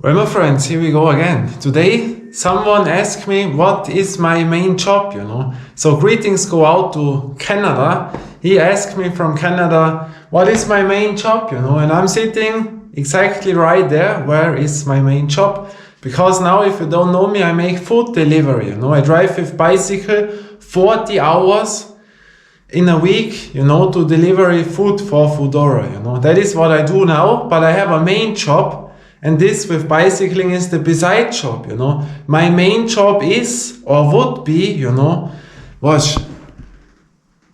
Well, my friends, here we go again. Today, someone asked me what is my main job. So greetings go out to Canada. He asked me from Canada, what is my main job, and I'm sitting exactly right there. Where is my main job? Because now, if you don't know me, I make food delivery, I drive with bicycle 40 hours in a week, to deliver food for Foodora, That is what I do now, but I have a main job. And this with bicycling is the beside job, My main job is, or would be, was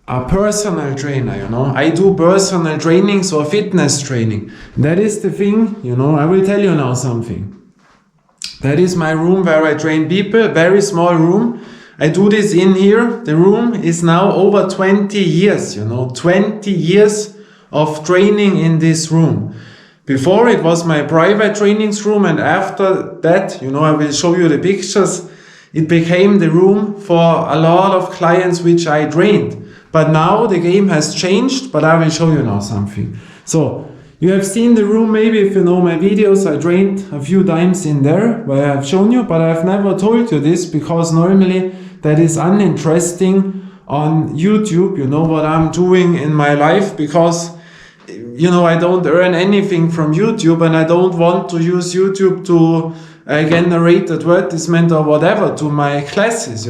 a personal trainer, I do personal trainings or fitness training. That is the thing, I will tell you now something. That is my room where I train people, very small room. I do this in here. The room is now over 20 years, 20 years of training in this room. Before it was my private trainings room, and after that, I will show you the pictures. It became the room for a lot of clients which I trained. But now the game has changed, but I will show you now something. So, you have seen the room maybe if you know my videos. I trained a few times in there where I have shown you, but I have never told you this because normally that is uninteresting on YouTube, what I'm doing in my life, because I don't earn anything from YouTube, and I don't want to use YouTube to generate advertisement or whatever to my classes,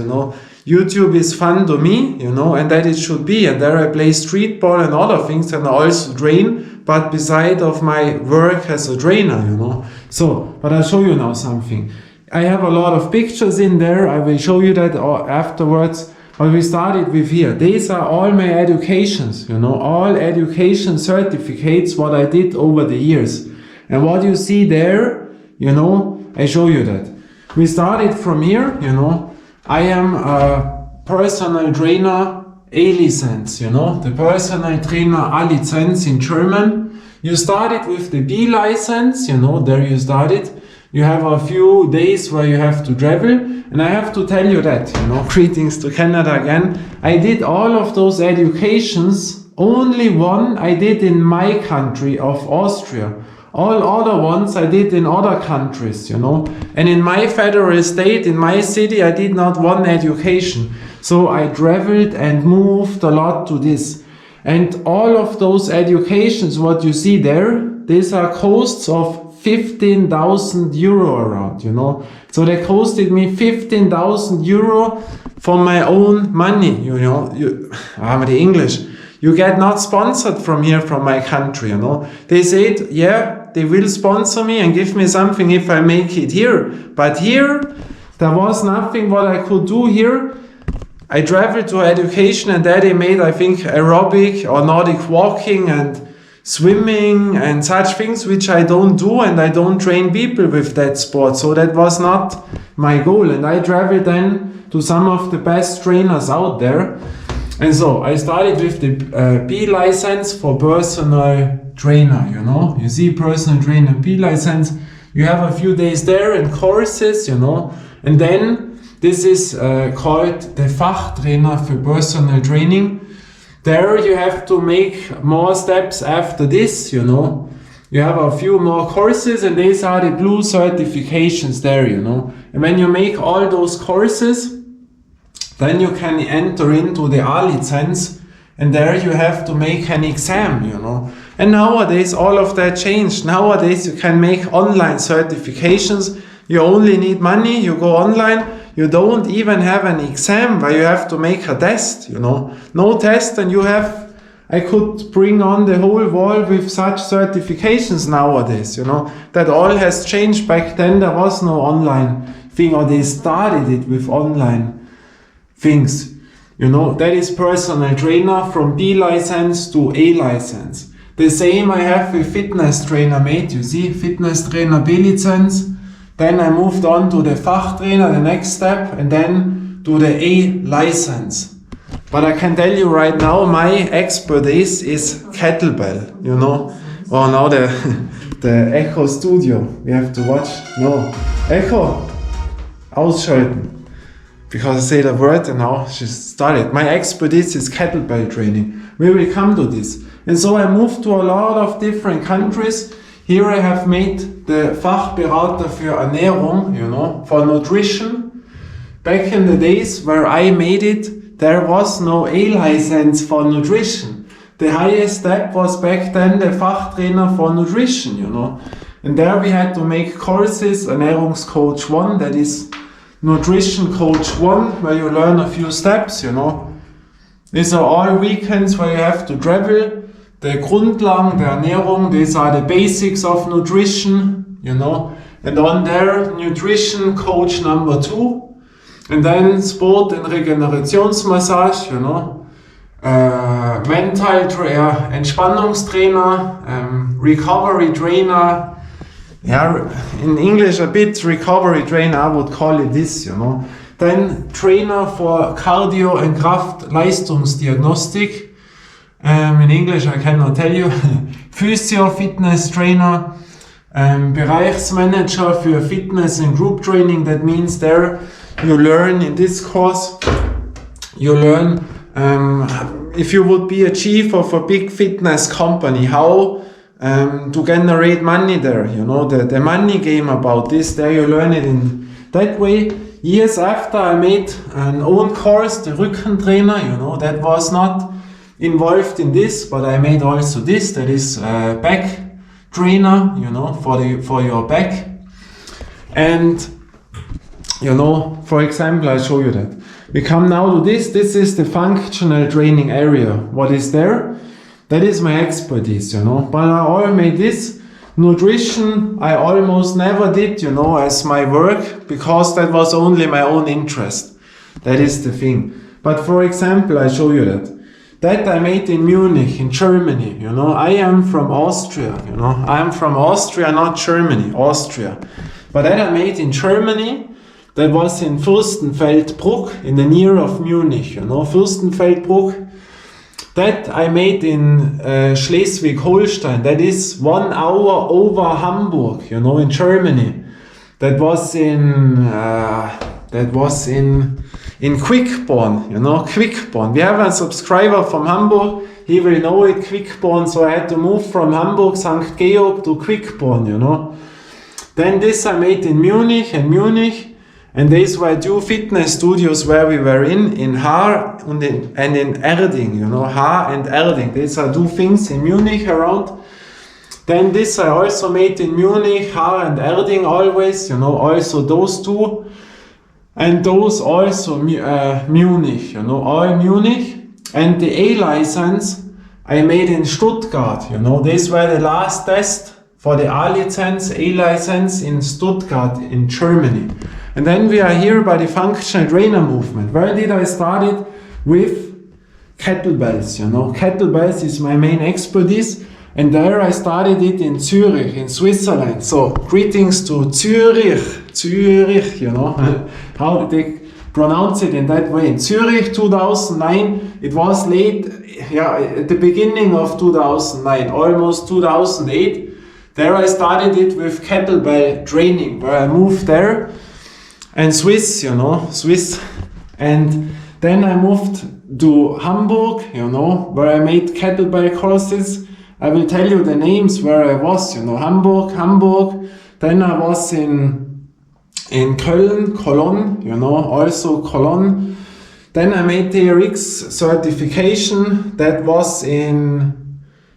YouTube is fun to me, and that it should be. And there I play street ball and other things, and I also train, but beside of my work as a trainer, So, but I'll show you now something. I have a lot of pictures in there. I will show you that afterwards. But we started with here. These are all my educations, all education certificates, what I did over the years. And what you see there, I show you that. We started from here, I am a personal trainer A-Lizenz, the personal trainer A-Lizenz in German. You started with the B-License, there you started. You have a few days where you have to travel, and I have to tell you that, greetings to Canada again. I did all of those educations, only one I did in my country of Austria. All other ones I did in other countries, And in my federal state, in my city, I did not one education. So I traveled and moved a lot to this. And all of those educations, what you see there, these are costs of 15,000 euro around, So they costed me 15,000 euro for my own money, the English. You get not sponsored from here, from my country, They said, yeah, they will sponsor me and give me something if I make it here. But here, there was nothing what I could do here. I traveled to education, and there they made, I think, aerobic or Nordic walking and swimming and such things which I don't do, and I don't train people with that sport. So that was not my goal. And I traveled then to some of the best trainers out there. And so I started with the B-License for personal trainer, You see personal trainer B-License. You have a few days there and courses, And then this is called the Fachtrainer für personal training. There you have to make more steps after this, You have a few more courses, and these are the blue certifications there, And when you make all those courses, then you can enter into the A-Lizenz, and there you have to make an exam, And nowadays all of that changed. Nowadays you can make online certifications. You only need money, you go online. You don't even have an exam where you have to make a test, No test, and I could bring on the whole wall with such certifications nowadays, That all has changed. Back then there was no online thing, or they started it with online things. That is personal trainer from B-License to A-License. The same I have with fitness trainer mate, you see, fitness trainer B-Lizenz. Then I moved on to the Fachtrainer, the next step, and then to the A-License. But I can tell you right now, my expertise is kettlebell, Oh, now the Echo Studio, we have to watch. No, Echo, ausschalten. Because I said a word and now she started. My expertise is kettlebell training. We will come to this. And so I moved to a lot of different countries. Here I have made the Fachberater für Ernährung, you know, for nutrition. Back in the days where I made it, there was no A license for nutrition. The highest step was back then the Fachtrainer for nutrition, you know. And there we had to make courses, Ernährungscoach 1, that is Nutrition Coach 1, where you learn a few steps, you know. These are all weekends where you have to travel. The Grundlagen der Ernährung, these are the basics of nutrition, you know. And on there, Nutrition Coach number 2. And then Sport and Regenerationsmassage, you know. Entspannungstrainer, recovery trainer. Yeah, in English a bit recovery trainer, I would call it this, you know. Then trainer for cardio and Kraft-Leistungsdiagnostik. In English I cannot tell you. Physio, Fitness Trainer. Bereichsmanager für Fitness and Group Training. That means there you learn in this course, you learn if you would be a chief of a big fitness company, how to generate money there, you know, the money game about this, there you learn it in that way. Years after I made an own course, the Rückentrainer, you know, that was not involved in this, but I made also this, that is back trainer, you know, for your back. And, you know, for example, I'll show you that. We come now to this is the functional training area. What is there? That is my expertise, you know, but I all made this. Nutrition I almost never did, you know, as my work, because that was only my own interest. That is the thing. But for example, I show you that I made in Munich, in Germany, you know. I am from Austria, you know. I am from Austria, not Germany, Austria. But that I made in Germany, that was in Fürstenfeldbruck, in the near of Munich, you know, Fürstenfeldbruck. That I made in Schleswig-Holstein, that is 1 hour over Hamburg, you know, in Germany. That was in Quickborn, you know, Quickborn. We have a subscriber from Hamburg, he will know it, Quickborn, so I had to move from Hamburg, St. Georg to Quickborn, you know. Then this I made in Munich, and these were 2 fitness studios where we were in Haar and in Erding, you know, Haar and Erding. These are 2 things in Munich around. Then this I also made in Munich, Haar and Erding always, you know, also those 2. And those also Munich, you know, all Munich. And the A license I made in Stuttgart, you know, these were the last test for the A-Lizenz, A-License in Stuttgart in Germany. And then we are here by the functional trainer movement. Where did I start it? With kettlebells, you know. Kettlebells is my main expertise. And there I started it in Zurich, in Switzerland. So greetings to Zurich, you know. How they pronounce it in that way. In Zurich 2009, it was late, yeah, at the beginning of 2009, almost 2008. There I started it with kettlebell training, where I moved there. And Swiss, you know, Swiss. And then I moved to Hamburg, you know, where I made kettlebell courses. I will tell you the names where I was, you know, Hamburg. Then I was in Cologne, you know, also Cologne. Then I made the TRX certification, that was in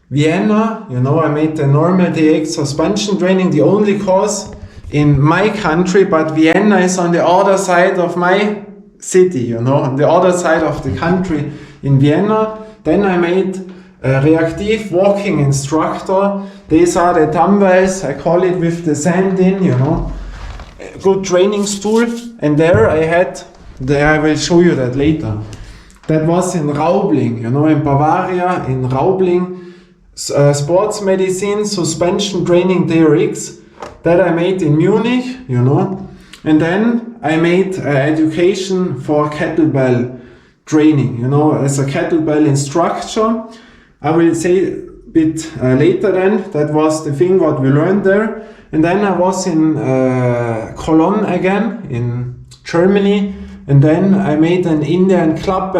Vienna, you know. I made the normal TRX suspension training, the only course in my country, but Vienna is on the other side of my city, you know, on the other side of the country in Vienna. Then I made a reactive walking instructor. These are the dumbbells, I call it with the sand in, you know, good training stool. And there I had, I will show you that later. That was in Raubling, you know, in Bavaria, in Raubling, sports medicine, suspension training TRX. That I made in Munich, you know. And then I made education for kettlebell training, you know, as a kettlebell instructor. I will say a bit later then, that was the thing what we learned there. And then I was in Cologne again, in Germany. And then I made an Indian club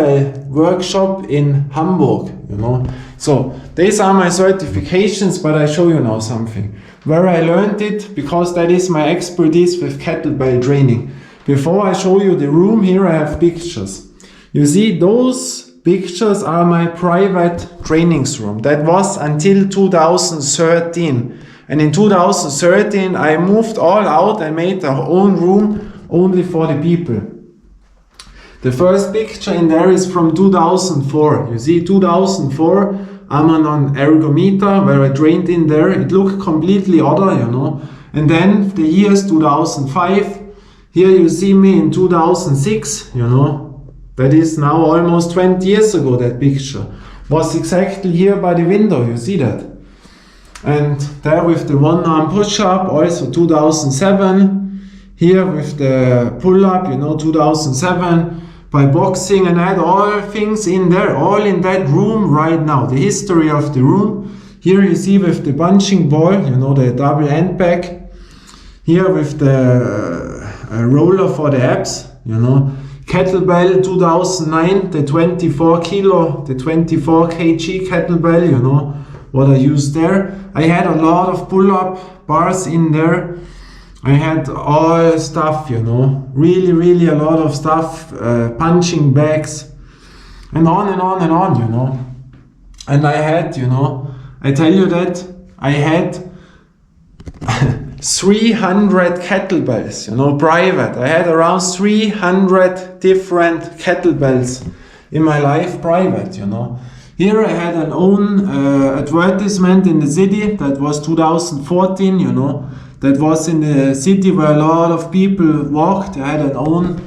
workshop in Hamburg, you know. So these are my certifications, but I show you now something. where I learned it, because that is my expertise with kettlebell training. Before I show you the room, here I have pictures. You see, those pictures are my private trainings room. That was until 2013. And in 2013, I moved all out and made a own room only for the people. The first picture in there is from 2004. You see, 2004, I'm on an ergometer where I trained in there. It looked completely other, you know. And then the years 2005, here you see me in 2006, you know. That is now almost 20 years ago, that picture. Was exactly here by the window, you see that. And there with the one arm push-up, also 2007. Here with the pull-up, you know, 2007. By boxing, and I had all things in there, all in that room right now. The history of the room. Here you see with the punching ball, you know, the double end bag. Here with the roller for the abs, you know. Kettlebell 2009, the 24 kilo, the 24 kg kettlebell, you know, what I used there. I had a lot of pull-up bars in there. I had all stuff, you know, really a lot of stuff, punching bags, and on and on and on, you know. And I had, you know, I tell you that I had 300 kettlebells, you know, private. I had around 300 different kettlebells in my life, private, you know. Here I had an own advertisement in the city, that was 2014, you know. That was in the city where a lot of people walked. I had an own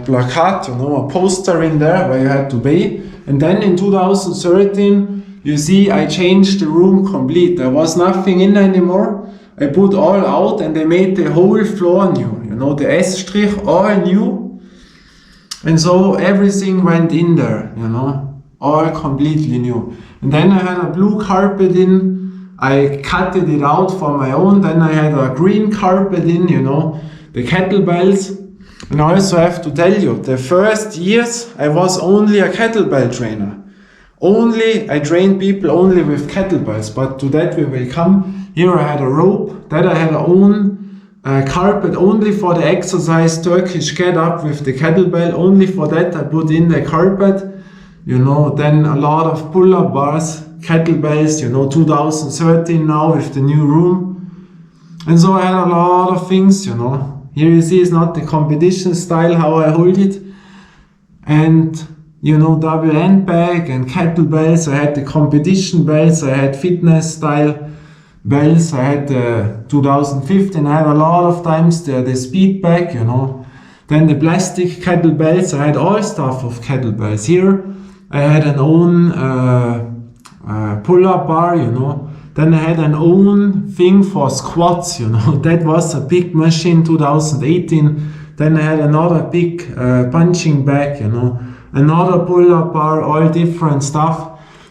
placard, you know, a poster in there where you had to pay. And then in 2013, you see, I changed the room complete. There was nothing in anymore. I put all out and I made the whole floor new. You know, the S-strich, all new. And so everything went in there, you know, all completely new. And then I had a blue carpet in. I cutted it out for my own. Then I had a green carpet in, you know, the kettlebells. And I also have to tell you, the first years I was only a kettlebell trainer. I trained people only with kettlebells, but to that we will come. Here I had a rope, that I had a own carpet only for the exercise Turkish get up with the kettlebell. Only for that I put in the carpet, you know. Then a lot of pull-up bars, kettlebells, you know, 2013 now with the new room. And so I had a lot of things, you know. Here you see it's not the competition style how I hold it. And, you know, double end bag and kettlebells. I had the competition belts, I had fitness style belts, I had the 2015, I had a lot of times the speed bag, you know. Then the plastic kettlebells, I had all stuff of kettlebells. Here I had an own pull-up bar, you know. Then I had an own thing for squats, you know. That was a big machine, 2018. Then I had another big punching bag, you know. Another pull-up bar, all different stuff.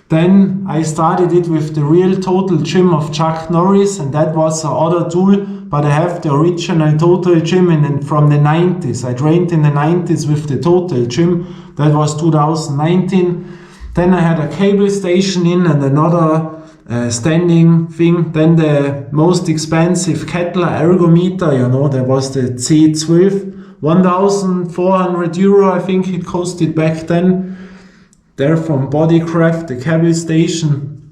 Then I started it with the Real Total Gym of Chuck Norris, and that was another tool, but I have the original Total Gym from the 90s. I trained in the 90s with the Total Gym. That was 2019. Then I had a cable station in and another standing thing. Then the most expensive Kettler ergometer, you know, that was the C12, 1,400 euro, I think it costed back then. There from Bodycraft, the cable station,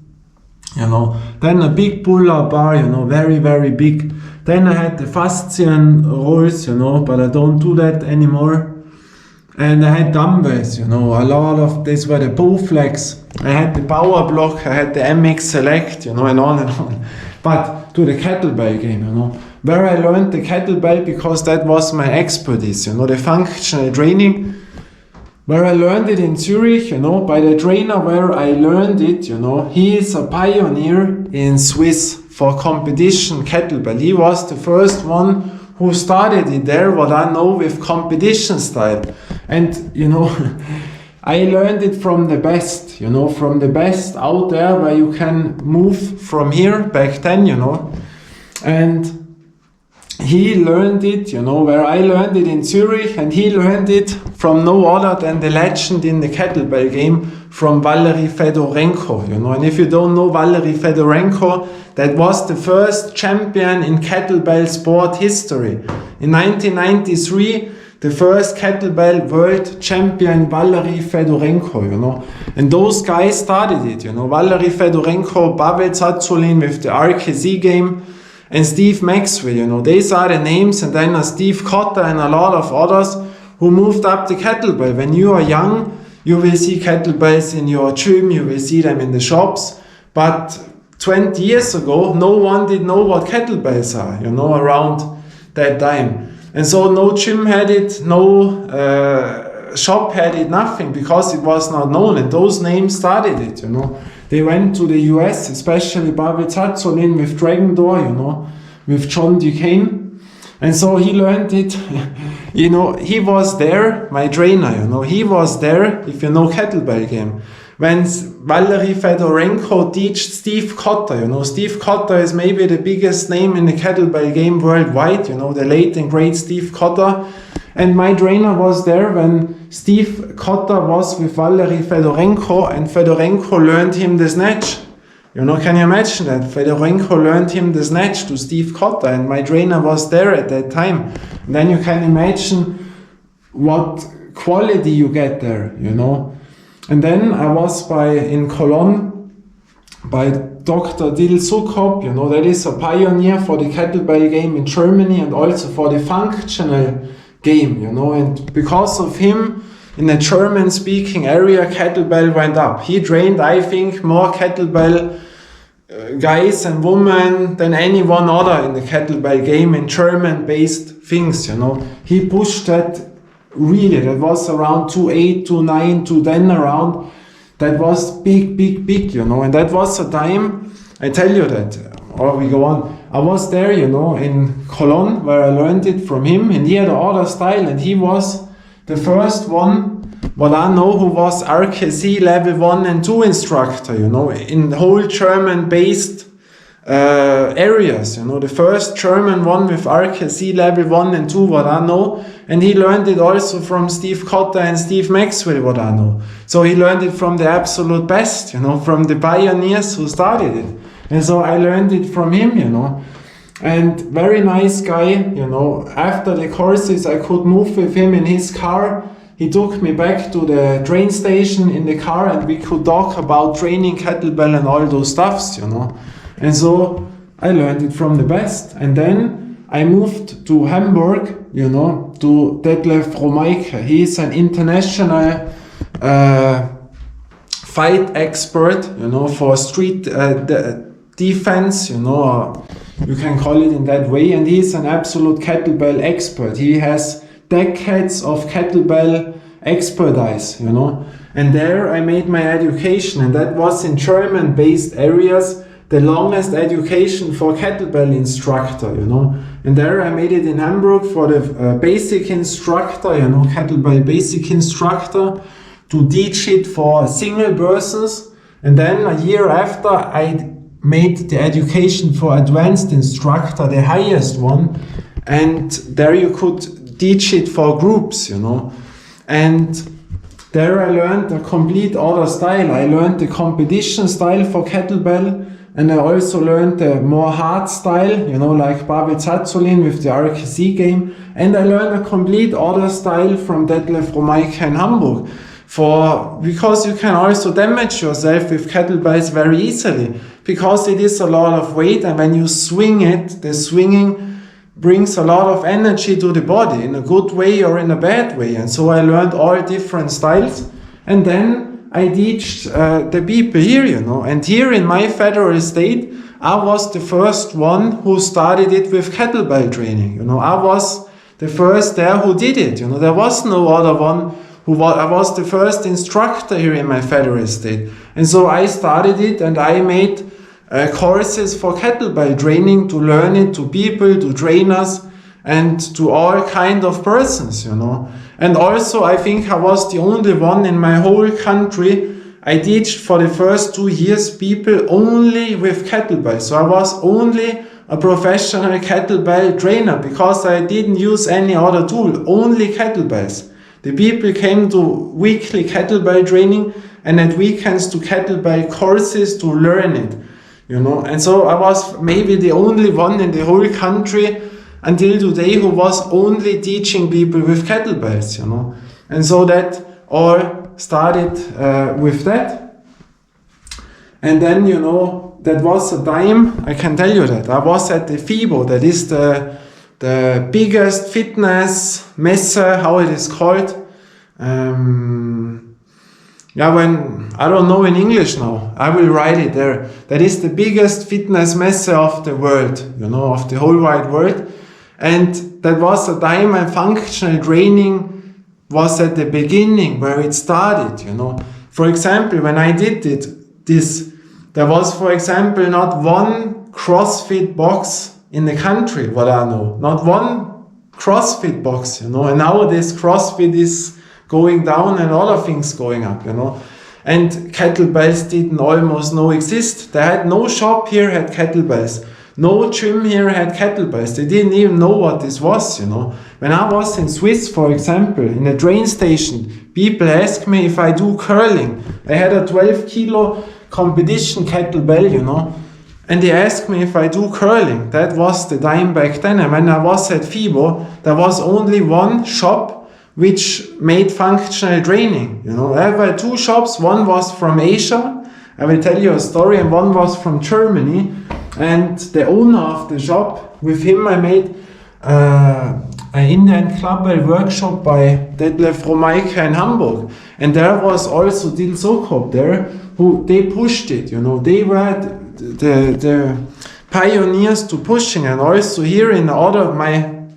you know. Then a big pull-up bar, you know, very big. Then I had the Faszian rolls, you know, but I don't do that anymore. And I had dumbbells, you know, a lot of these were the Bowflex. I had the Power Block, I had the MX Select, you know, and on and on. But to the kettlebell game, you know, where I learned the kettlebell because that was my expertise, you know, the functional training. Where I learned it in Zurich, you know, by the trainer where I learned it, you know, he is a pioneer in Swiss for competition kettlebell. He was the first one who started it there, what I know, with competition style. And, you know, I learned it from the best, you know, from the best out there where you can move from here back then, you know. And he learned it, you know, where I learned it in Zurich, and he learned it from no other than the legend in the kettlebell game, from Valery Fedorenko, you know. And if you don't know Valery Fedorenko, that was the first champion in kettlebell sport history. In 1993, the first kettlebell world champion, Valery Fedorenko, you know. And those guys started it, you know. Valery Fedorenko, Pavel Tsatsouline with the RKZ game, and Steve Maxwell, you know. These are the names, and then Steve Cotter and a lot of others who moved up the kettlebell. When you are young, you will see kettlebells in your gym, you will see them in the shops, but 20 years ago, no one did know what kettlebells are, you know, around that time. And so no gym had it, no shop had it, nothing, because it was not known, and those names started it, you know. They went to the US, especially Pavel Tsatsouline with Dragon Door, you know, with John Duquesne. And so he learned it, you know, he was there, my trainer, you know, he was there, if you know kettlebell game. When Valery Fedorenko taught Steve Cotter, you know, Steve Cotter is maybe the biggest name in the kettlebell game worldwide, you know, the late and great Steve Cotter. And my trainer was there when Steve Cotter was with Valery Fedorenko, and Fedorenko learned him the snatch. You know, can you imagine that? Fedorenko learned him the snatch to Steve Cotter, and my trainer was there at that time. And then you can imagine what quality you get there, you know. And then I was in Cologne by Dr. Dil Sukhop, you know, that is a pioneer for the kettlebell game in Germany and also for the functional game, you know. And because of him, in the German-speaking area, kettlebell went up. He trained, I think, more kettlebell guys and women than anyone other in the kettlebell game in German-based things, you know. He pushed that really, that was around 2008, 2009, 2010 around. That was big, you know. And that was a time, I tell you that, or we go on. I was there, you know, in Cologne, where I learned it from him, and he had another style, and he was the first one, what I know, who was RKZ level 1 and 2 instructor, you know, in the whole German-based areas, you know, the first German one with RKZ level 1 and 2, what I know, and he learned it also from Steve Cotter and Steve Maxwell, what I know. So he learned it from the absolute best, you know, from the pioneers who started it. And so I learned it from him, you know. And very nice guy, you know. After the courses, I could move with him in his car. He took me back to the train station in the car, and we could talk about training kettlebell and all those stuffs, you know. And so I learned it from the best. And then I moved to Hamburg, you know, to Detlef Romeike. He's an international fight expert, you know, for street defense, you know, you can call it in that way. And he's an absolute kettlebell expert. He has decades of kettlebell expertise, you know. And there I made my education, and that was in German-based areas, the longest education for kettlebell instructor, you know. And there I made it in Hamburg for the basic instructor, you know, kettlebell basic instructor, to teach it for single persons. And then a year after, I made the education for advanced instructor, the highest one. And there you could teach it for groups, you know. And there I learned a complete other style. I learned the competition style for kettlebell, and I also learned the more hard style, you know, like Pavel Tsatsouline with the RKZ game. And I learned a complete other style from Detlef Romeike in Hamburg. Because you can also damage yourself with kettlebells very easily, because it is a lot of weight, and when you swing it, the swinging brings a lot of energy to the body in a good way or in a bad way. And so I learned all different styles, and then I teach the people here, you know. And here in my federal state, I was the first one who started it with kettlebell training, you know. I was the first there who did it, you know. There was no other one I was the first instructor here in my federal state. And so I started it, and I made courses for kettlebell training to learn it to people, to trainers, and to all kind of persons, you know. And also I think I was the only one in my whole country. I teach for the first 2 years people only with kettlebell. So I was only a professional kettlebell trainer, because I didn't use any other tool, only kettlebells. The people came to weekly kettlebell training, and at weekends to kettlebell courses to learn it, you know. And so I was maybe the only one in the whole country until today who was only teaching people with kettlebells, you know. And so that all started with that. And then, you know, that was a time, I can tell you that, I was at the FIBO, that is the biggest fitness messe, how it is called. I don't know in English now, I will write it there. That is the biggest fitness messe of the world, you know, of the whole wide world. And that was a time when functional training was at the beginning, where it started, you know. For example, when I did this, there was, for example, not one CrossFit box in the country, what I know. Not one CrossFit box, you know. And nowadays CrossFit is going down and other things going up, you know. And kettlebells didn't almost no exist. They had no shop here had kettlebells. No gym here had kettlebells. They didn't even know what this was, you know. When I was in Swiss, for example, in a train station, people asked me if I do curling. I had a 12 kilo competition kettlebell, you know. And they asked me if I do curling. That was the time back then. And when I was at FIBO, there was only one shop which made functional training, you know. There were two shops. One was from Asia, I will tell you a story, and one was from Germany. And the owner of the shop, with him I made an Indian Clubbell workshop by Detlef Romeike in Hamburg. And there was also Dil Sokop there, who they pushed it, you know. They were the pioneers to pushing. And also here in order,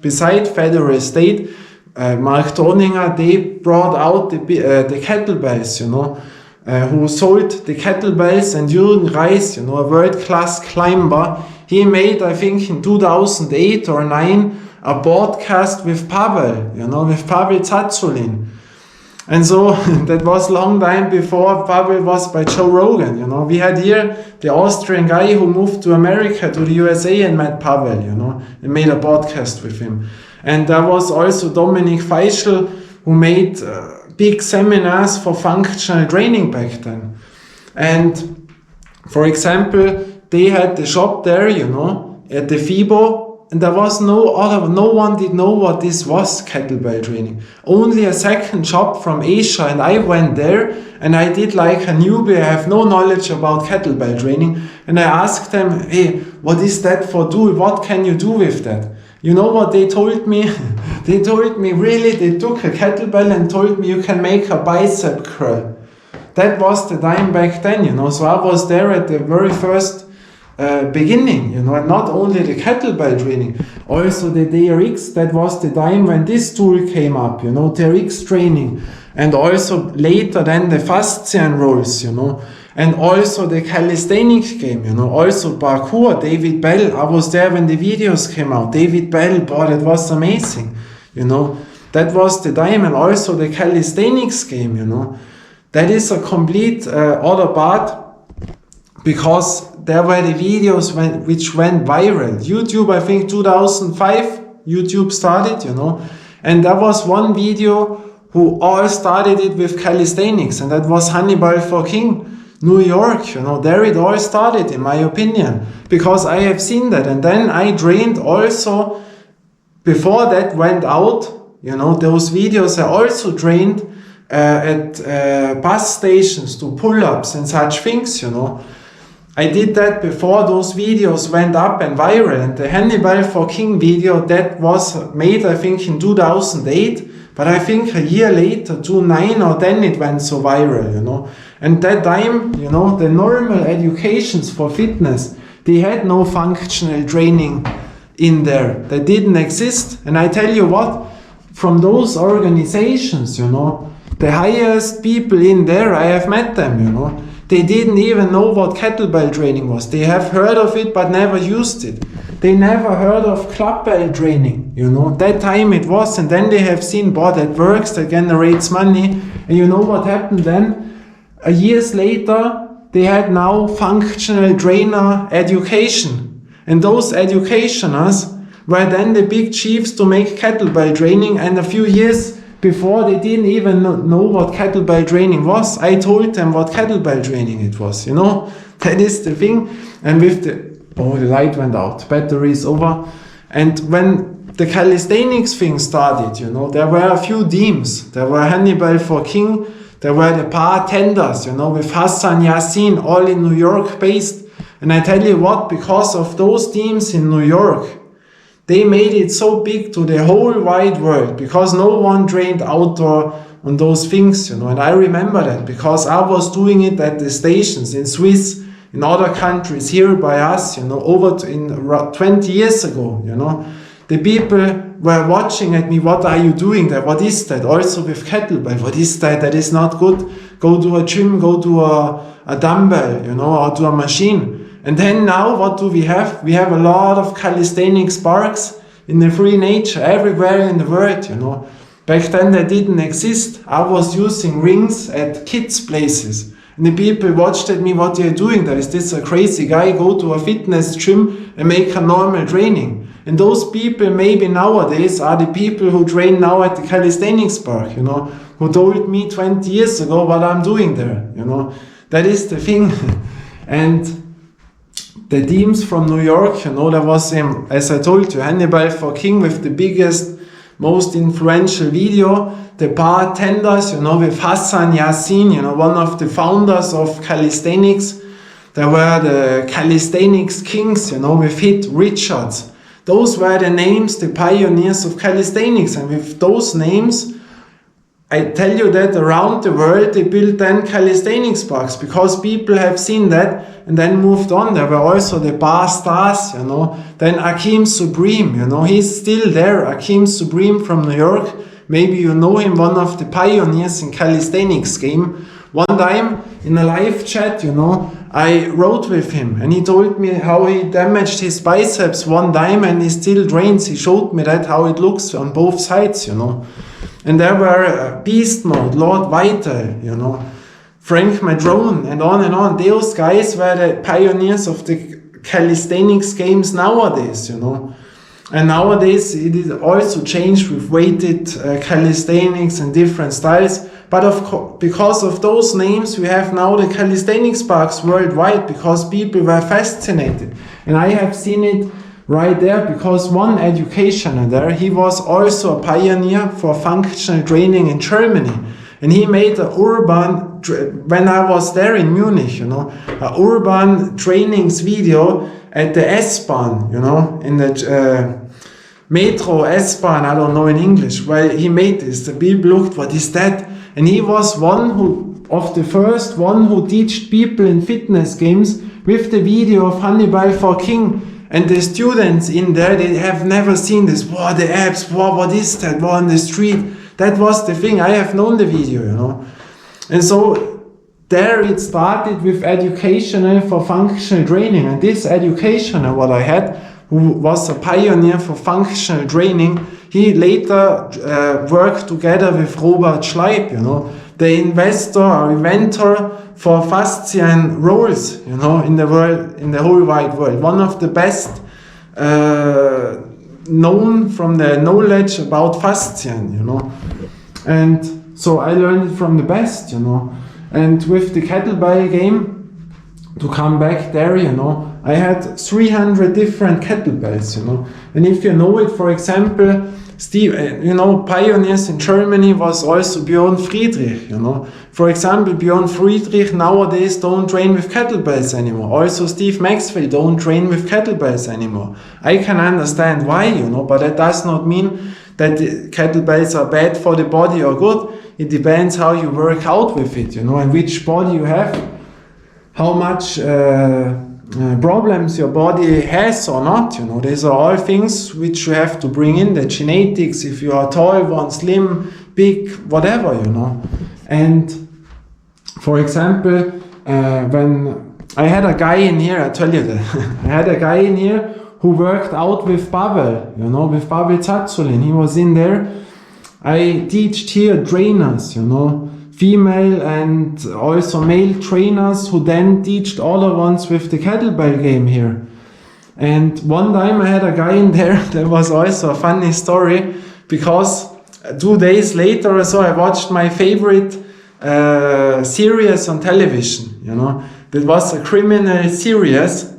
beside Federal State, Mark Doninger, they brought out the kettlebells, you know. Who sold the kettlebells, and Jürgen Reis, you know, a world-class climber, he made, I think in 2008 or 2009, a broadcast with Pavel, you know, with Pavel Tsatsouline. And so that was long time before Pavel was by Joe Rogan, you know. We had here the Austrian guy who moved to America, to the USA, and met Pavel, you know, and made a podcast with him. And there was also Dominik Feischl, who made big seminars for functional training back then. And for example, they had the shop there, you know, at the FIBO, and there was no one did know what this was, kettlebell training. Only a second shop from Asia, and I went there and I did like a newbie, I have no knowledge about kettlebell training, and I asked them, hey, what is that for what can you do with that? You know what they told me? They told me, really, they took a kettlebell and told me you can make a bicep curl. That was the time back then, you know. So I was there at the very first beginning, you know, and not only the kettlebell training, also the TRX, that was the time when this tool came up, you know, TRX training, and also later then the Faszian rolls, you know. And also the calisthenics game, you know, also parkour, David Bell, I was there when the videos came out, David Bell, boy, that was amazing, you know, that was the time. And also the calisthenics game, you know, that is a complete other part, because there were the videos which went viral. YouTube, I think 2005, YouTube started, you know, and there was one video who all started it with calisthenics, and that was Hannibal for King. New York, you know, there it all started, in my opinion, because I have seen that. And then I trained also, before that went out, you know, those videos, I also trained at bus stations to pull-ups and such things, you know. I did that before those videos went up and viral. And the Hannibal for King video, that was made, I think, in 2008. But I think a year later, 2009 or 10, it went so viral, you know. And that time, you know, the normal educations for fitness, they had no functional training in there. They didn't exist. And I tell you what, from those organizations, you know, the highest people in there, I have met them, you know. They didn't even know what kettlebell training was. They have heard of it, but never used it. They never heard of clubbell training, you know. That time it was, and then they have seen, boy, that works, that generates money. And you know what happened then? Years later, they had now functional trainer education. And those educationers were then the big chiefs to make kettlebell training. And a few years before they didn't even know what kettlebell training was. I told them what kettlebell training it was, you know. That is the thing. And with the light went out, battery is over. And when the calisthenics thing started, you know, there were a few teams. There were Hannibal for King, there were the bartenders, you know, with Hassan Yassin, all in New York based. And I tell you what, because of those teams in New York, they made it so big to the whole wide world, because no one trained outdoor on those things, you know. And I remember that because I was doing it at the stations in Swiss, in other countries, here by us, you know, 20 years ago, you know. The people were watching at me, what are you doing there? What is that? Also with kettlebell, what is that? That is not good. Go to a gym, go to a dumbbell, you know, or to a machine. And then now, what do we have? We have a lot of calisthenics parks in the free nature, everywhere in the world, you know. Back then they didn't exist. I was using rings at kids' places. And the people watched at me, what are you doing there? Is this a crazy guy? Go to a fitness gym and make a normal training. And those people maybe nowadays are the people who train now at the calisthenics park, you know, who told me 20 years ago what I'm doing there, you know. That is the thing. And the teams from New York, you know, there was, as I told you, Hannibal for King with the biggest, most influential video. The bartenders, you know, with Hassan Yassin, you know, one of the founders of calisthenics. There were the calisthenics kings, you know, with Hit Richards. Those were the names, the pioneers of calisthenics. And with those names, I tell you that around the world they built then calisthenics parks, because people have seen that and then moved on. There were also the bar stars, you know. Then Akeem Supreme, you know, he's still there. Akeem Supreme from New York. Maybe you know him, one of the pioneers in calisthenics game. One time in a live chat, you know, I wrote with him and he told me how he damaged his biceps one time and he still trains. He showed me that, how it looks on both sides, you know. And there were Beast Mode, Lord Vital, you know, Frank Madrone, and on and on. Those guys were the pioneers of the calisthenics games nowadays, you know. And nowadays it is also changed with weighted calisthenics and different styles. But because of those names, we have now the calisthenics parks worldwide, because people were fascinated. And I have seen it right there, because one educationer there, he was also a pioneer for functional training in Germany. And he made an urban, when I was there in Munich, you know, an urban trainings video at the S-Bahn, you know, in the Metro S-Bahn, I don't know in English, where he made this. The people looked, what is that? And he was the first one who taught people in fitness games with the video of Hannibal for King. And the students in there, they have never seen this. Wow, the abs, wow, what is that? Wow, on the street. That was the thing. I have known the video, you know. And so there it started with educational for functional training. And this educationer, what I had, who was a pioneer for functional training, he later worked together with Robert Schleip, you know, the investor or inventor for fascian rolls, you know, in the world, in the whole wide world. One of the best known from the knowledge about fascian, you know. And so I learned it from the best, you know. And with the kettlebell game, to come back there, you know, I had 300 different kettlebells, you know. And if you know it, for example, Steve, you know, pioneers in Germany was also Björn Friedrich, you know. For example, Björn Friedrich nowadays don't train with kettlebells anymore. Also Steve Maxwell don't train with kettlebells anymore. I can understand why, you know, but that does not mean that the kettlebells are bad for the body or good. It depends how you work out with it, you know, and which body you have, how much problems your body has or not, you know. These are all things which you have to bring in, the genetics, if you are tall, one slim, big, whatever, you know. And for example, when I had a guy in here, I tell you that, I had a guy in here who worked out with Pavel, you know, with Pavel Tsatsouline. He was in there. I teach here trainers, you know, female and also male trainers who then teach other ones with the kettlebell game here. And one time I had a guy in there, that was also a funny story, because 2 days later or so, I watched my favorite series on television, you know. That was a criminal series.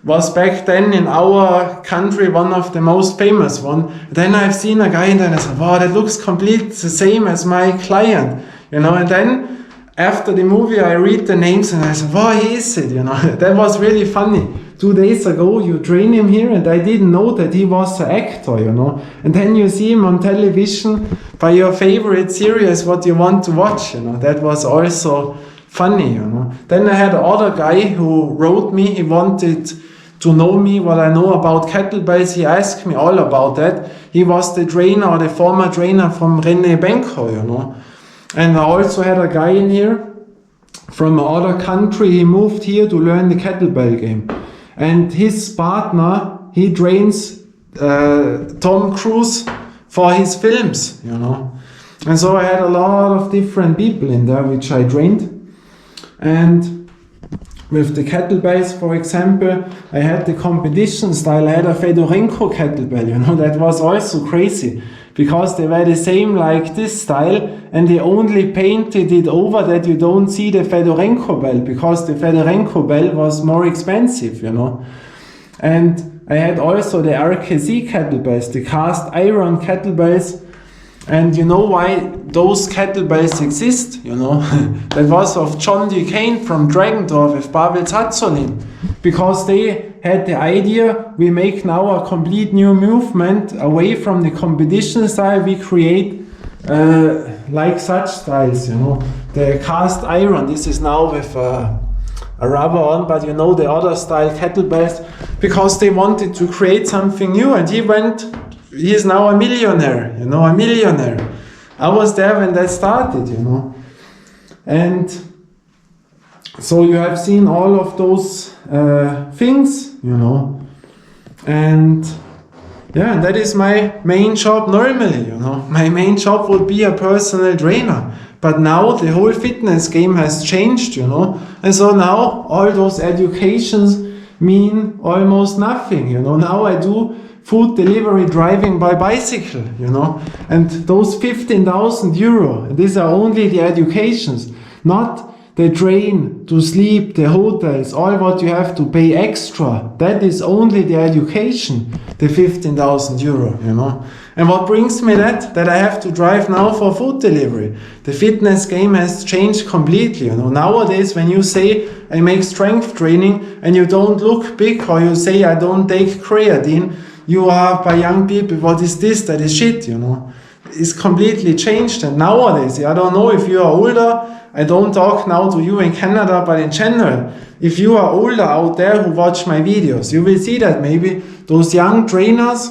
Was back then in our country one of the most famous one. Then I've seen a guy and then I said, wow, that looks completely the same as my client, you know. And then after the movie I read the names and I said, wow, he is it, you know. That was really funny. 2 days ago you train him here and I didn't know that he was an actor, you know. And then you see him on television by your favorite series, what you want to watch, you know. That was also funny, you know. Then I had another guy who wrote me, he wanted to know me, what I know about kettlebells. He asked me all about that. He was the trainer or the former trainer from René Benko, you know. And I also had a guy in here from another country. He moved here to learn the kettlebell game. And his partner, he trains Tom Cruise for his films, you know. And so I had a lot of different people in there which I trained. And with the kettlebells, for example, I had the competition style. I had a Fedorenko kettlebell, you know. That was also crazy because they were the same like this style and they only painted it over that you don't see the Fedorenko bell because the Fedorenko bell was more expensive, you know. And I had also the RKC kettlebells, the cast iron kettlebells. And you know why those kettlebells exist, you know? That was of John Duquesne from Dragendorf with Pavel Tsatsouline. Because they had the idea, we make now a complete new movement away from the competition style, we create like such styles, you know. The cast iron, this is now with a rubber on, but you know the other style kettlebells, because they wanted to create something new and he is now a millionaire, you know, a millionaire. I was there when that started, you know. And so you have seen all of those things, you know. And yeah, that is my main job normally, you know. My main job would be a personal trainer. But now the whole fitness game has changed, you know. And so now all those educations mean almost nothing, you know. Now I do food delivery driving by bicycle, you know. And those 15,000 euro, these are only the educations, not the train, to sleep, the hotels, all what you have to pay extra. That is only the education, the 15,000 euro, you know. And what brings me that I have to drive now for food delivery. The fitness game has changed completely, you know. Nowadays, when you say I make strength training and you don't look big, or you say I don't take creatine, you are by young people, what is this? That is shit, you know. It's completely changed. And nowadays, I don't know if you are older, I don't talk now to you in Canada, but in general, if you are older out there who watch my videos, you will see that maybe those young trainers,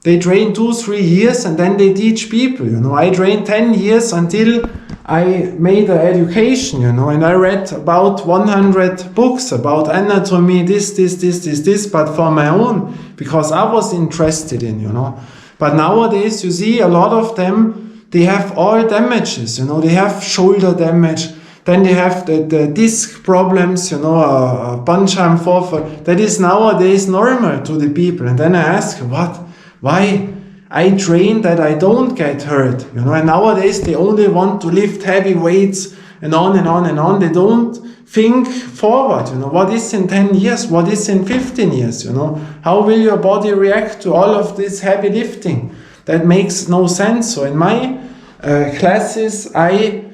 they train 2-3 years and then they teach people, you know. I trained 10 years until I made an education, you know, and I read about 100 books about anatomy, this, but for my own, because I was interested in, you know. But nowadays, you see a lot of them, they have all damages, you know, they have shoulder damage, then they have the disc problems, you know, a buncham forfeit. That is nowadays normal to the people. And then I ask, what? Why? I train that I don't get hurt, you know, and nowadays they only want to lift heavy weights and on and on and on. They don't think forward, you know, what is in 10 years, what is in 15 years, you know, how will your body react to all of this heavy lifting? That makes no sense. So in my classes, I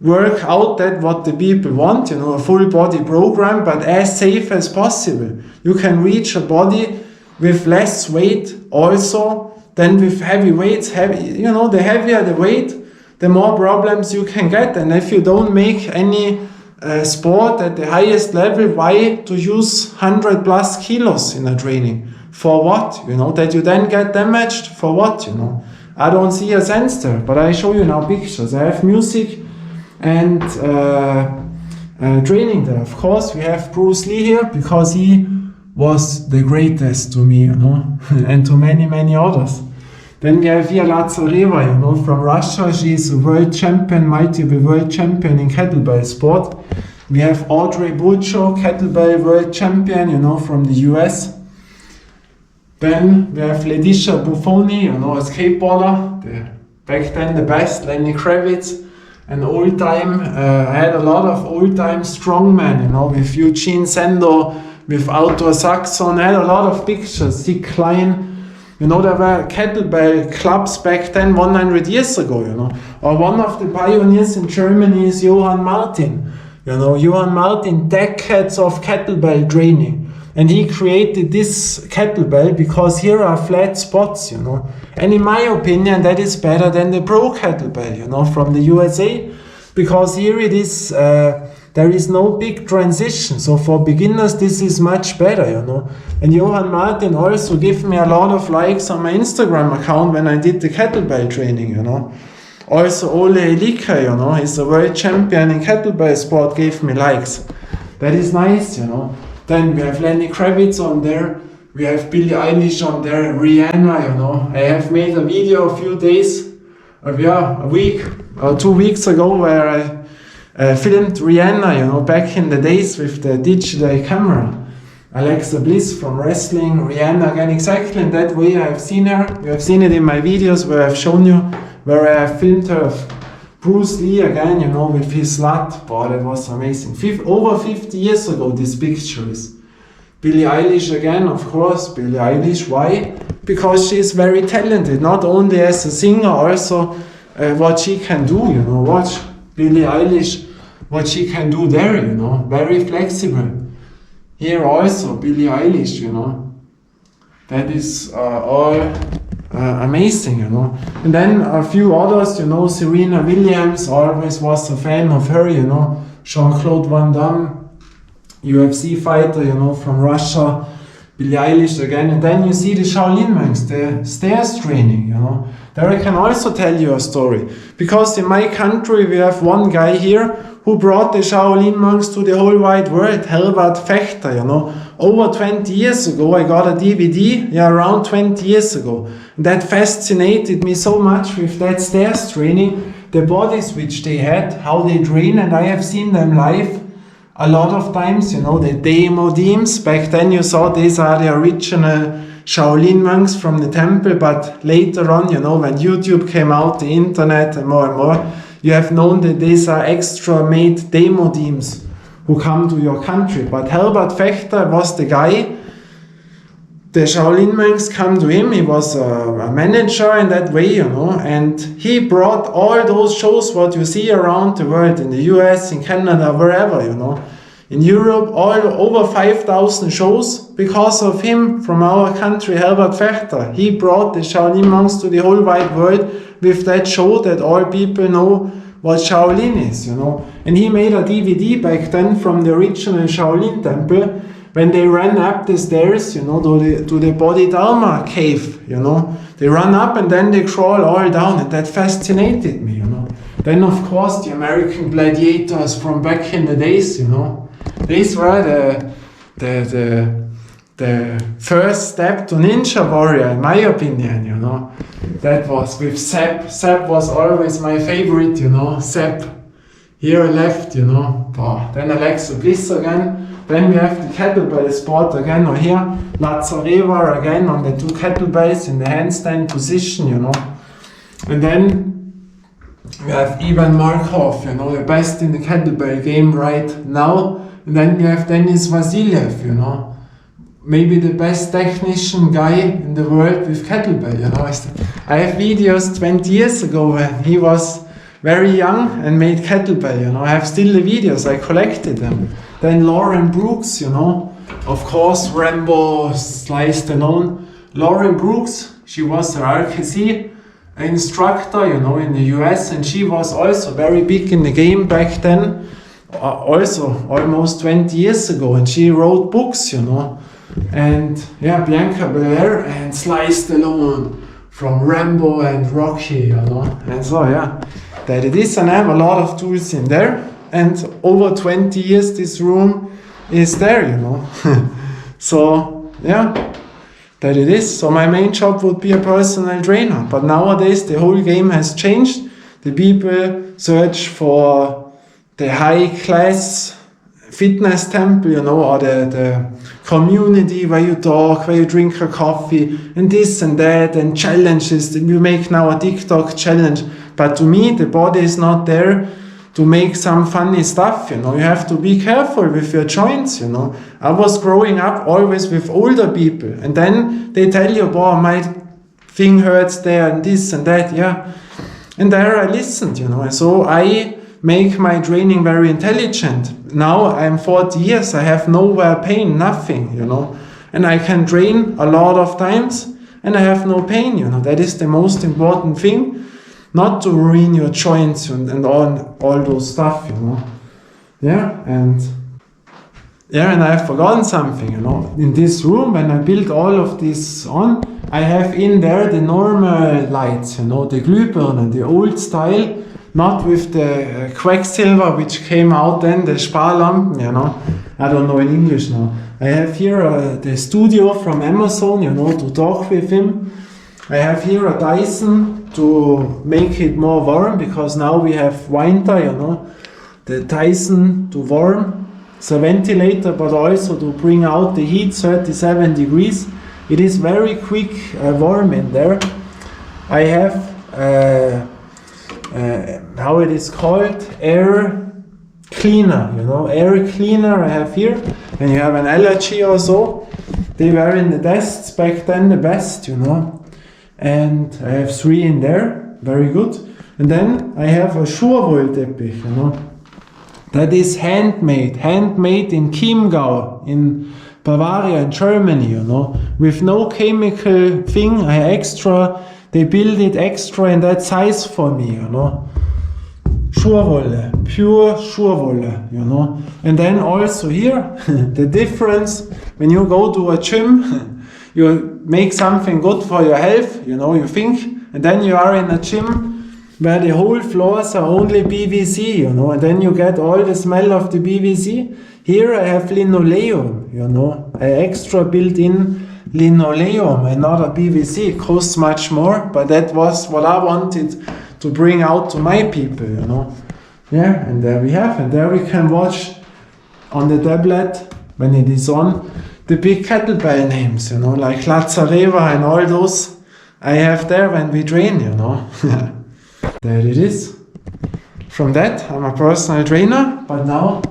work out that what the people want, you know, a full body program, but as safe as possible. You can reach a body with less weight also than with heavy weights. You know, the heavier the weight, the more problems you can get. And if you don't make any sport at the highest level, why to use 100+ kilos in a training? For what? You know, that you then get damaged, for what, you know? I don't see a sense there, but I show you now pictures. I have music and training there. Of course, we have Bruce Lee here because he was the greatest to me, you know, and to many, many others. Then we have here Lazareva, you know, from Russia. She is a world champion, multiple world champion in kettlebell sport. We have Audrey Bulcho, kettlebell world champion, you know, from the US. Then we have Letitia Buffoni, you know, a skateboarder, the Back then the best, Lenny Kravitz, and old time, I had a lot of old time strongmen, you know, with Eugene Sendo, with Arthur Saxon. I had a lot of pictures, Dick Klein. You know, there were kettlebell clubs back then 100 years ago, you know. Or one of the pioneers in Germany is Johann Martin. You know, Johann Martin, decades of kettlebell training. And he created this kettlebell because here are flat spots, you know. And in my opinion, that is better than the pro kettlebell, you know, from the USA. Because here it is, there is no big transition. So for beginners, this is much better, you know. And Johann Martin also gave me a lot of likes on my Instagram account when I did the kettlebell training, you know. Also Ole Elika, you know, he's a world champion in kettlebell sport, gave me likes. That is nice, you know. Then we have Lenny Kravitz on there, we have Billie Eilish on there, Rihanna, you know. I have made a video a few days, a week or 2 weeks ago where I filmed Rihanna, you know, back in the days with the digital camera. Alexa Bliss from wrestling, Rihanna again, exactly in that way I have seen her. You have seen it in my videos where I've shown you, where I have filmed her. Bruce Lee again, you know, with his slut. Boy, that was amazing. Over 50 years ago, this picture is. Billie Eilish again, of course. Billie Eilish, why? Because she is very talented, not only as a singer, also what she can do, you know. Watch Billie Eilish, what she can do there, you know. Very flexible. Here also, Billie Eilish, you know. That is all amazing, you know. And then a few others, you know, Serena Williams, always was a fan of her, you know. Jean-Claude Van Damme, UFC fighter, you know, from Russia. Billie Eilish again. And then you see the Shaolin monks, the stairs training, you know. There I can also tell you a story. Because in my country we have one guy here who brought the Shaolin monks to the whole wide world, Herbert Fechter, you know. Over 20 years ago, I got a DVD, around 20 years ago. That fascinated me so much with that stairs training, the bodies which they had, how they train, and I have seen them live a lot of times, you know, the demo teams. Back then you saw these are the original Shaolin monks from the temple, but later on, you know, when YouTube came out, the internet and more, you have known that these are extra made demo teams who come to your country. But Herbert Fechter was the guy. The Shaolin monks come to him. He was a manager in that way, you know, and he brought all those shows what you see around the world, in the US, in Canada, wherever, you know. In Europe, all over 5,000 shows because of him from our country, Herbert Fechter. He brought the Shaolin monks to the whole wide world with that show that all people know what Shaolin is, you know. And he made a DVD back then from the original Shaolin temple when they ran up the stairs, you know, to the Bodhidharma cave, you know. They run up and then they crawl all down, and that fascinated me, you know. Then of course the American gladiators from back in the days, you know. These were the first step to Ninja Warrior, in my opinion, you know. That was with Sepp. Sepp was always my favorite, you know. Sepp, here left, you know. Oh, then Alexa Bliss again. Then we have the kettlebell sport again, or here, Lazareva again on the two kettlebells in the handstand position, you know. And then we have Ivan Markov, you know, the best in the kettlebell game right now. And then we have Denis Vasiliev, you know, maybe the best technician guy in the world with kettlebell, you know. I have videos 20 years ago when he was very young and made kettlebell, you know. I have still the videos, I collected them. Then Lauren Brooks, you know, of course, Rambo, Sly Stallone. Lauren Brooks, she was an RKC instructor, you know, in the US, and she was also very big in the game back then. Also almost 20 years ago, and she wrote books, you know. And yeah, Bianca Belair and Sly Stallone from Rambo and Rocky, you know. And so yeah, that it is, and I have a lot of tools in there, and over 20 years this room is there, you know. So yeah, that it is. So my main job would be a personal trainer, but nowadays the whole game has changed. The people search for the high class fitness temple, you know, or the community where you talk, where you drink a coffee, and this and that, and challenges. We make now a TikTok challenge. But to me, the body is not there to make some funny stuff, you know. You have to be careful with your joints, you know. I was growing up always with older people, and then they tell you, boy, my thing hurts there, and this and that, yeah. And there I listened, you know. And so I make my training very intelligent. Now I'm 40 years, I have nowhere pain, nothing, you know. And I can train a lot of times, and I have no pain, you know. That is the most important thing. Not to ruin your joints and all those stuff, you know. Yeah, and I have forgotten something, you know. In this room, when I built all of this on, I have in there the normal lights, you know, the Glühbirnen, the old style, not with the Quecksilver, which came out then, the Sparlampen, you know. I don't know in English now. I have here the studio from Amazon, you know, to talk with him. I have here a Dyson to make it more warm, because now we have winter, you know. The Dyson to warm, it's a ventilator, but also to bring out the heat, 37 degrees. It is very quick warm in there. I have, how it is called, air cleaner, you know, air cleaner I have here. When you have an allergy or so, they were in the desks back then the best, you know. And I have 3 in there, very good. And then I have a Schurwollteppich, you know. That is handmade in Chiemgau, in Bavaria, in Germany, you know. With no chemical thing, they build it extra in that size for me, you know. Schurwolle, pure Schurwolle, you know. And then also here, the difference, when you go to a gym, you make something good for your health, you know, you think, and then you are in a gym where the whole floors are only PVC, you know, and then you get all the smell of the PVC. Here I have linoleum, you know, I extra built in linoleum and not a PVC. It costs much more, but that was what I wanted to bring out to my people, you know. Yeah, and there we have, and there we can watch on the tablet, when it is on, the big kettlebell names, you know, like Lazareva and all those I have there when we train, you know. There it is. From that, I'm a personal trainer, but now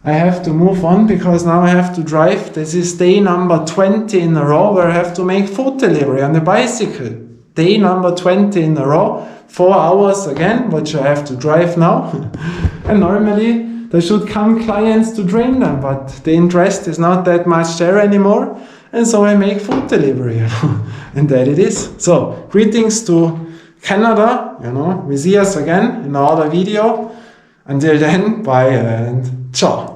I have to move on, because now I have to drive. This is day number 20 in a row where I have to make food delivery on the bicycle. Day number 20 in a row, 4 hours again, which I have to drive now. And normally there should come clients to train them, but the interest is not that much there anymore. And so I make food delivery, you know. And that it is. So, greetings to Canada, you know. We see us again in another video. Until then, bye and ciao.